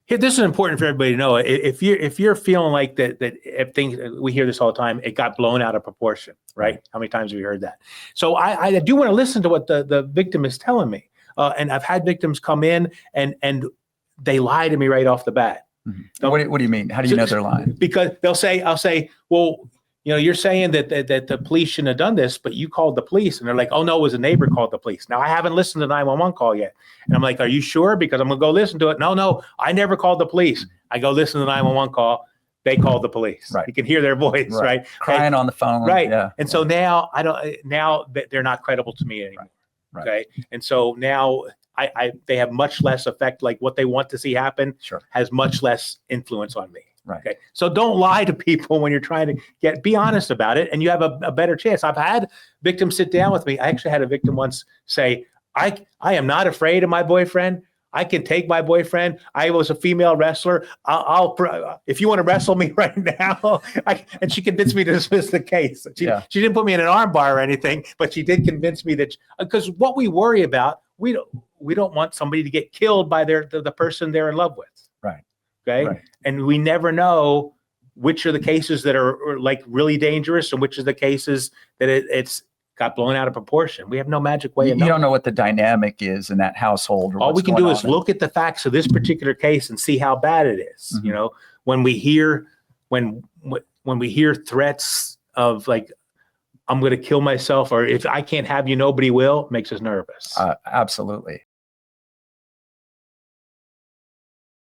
Here, this is important for everybody to know. If you're feeling like that if things, we hear this all the time, it got blown out of proportion, right? How many times have we heard that? So I do want to listen to what the victim is telling me. And I've had victims come in and they lie to me right off the bat. Mm-hmm. What do you mean? How do you know they're lying? Because I'll say, well, you're saying that the police shouldn't have done this, but you called the police. And they're like, oh, no, it was a neighbor called the police. Now, I haven't listened to the 911 call yet. And I'm like, are you sure? Because I'm going to go listen to it. No, I never called the police. I go listen to the 911 call. They called the police. Right. You can hear their voice, right? Crying on the phone. Right. Yeah. And so now they're not credible to me anymore. Right. Okay. And so now they have much less effect. Like what they want to see happen has much less influence on me. Right. Okay. So don't lie to people when you're trying to be honest about it, and you have a better chance. I've had victims sit down with me. I actually had a victim once say, I am not afraid of my boyfriend. I can take my boyfriend. I was a female wrestler. I'll if you want to wrestle me right now. And she convinced me to dismiss the case. She didn't put me in an arm bar or anything, but she did convince me that, because what we worry about, we don't want somebody to get killed by the person they're in love with. Right. Okay. Right. And we never know which are the cases that are like really dangerous and which are the cases that it's got blown out of proportion. We have no magic way of knowing. You don't know what the dynamic is in that household. All we can do is look at the facts of this particular case and see how bad it is. Mm-hmm. When we hear threats of like, I'm going to kill myself, or if I can't have you, nobody will, makes us nervous. Absolutely.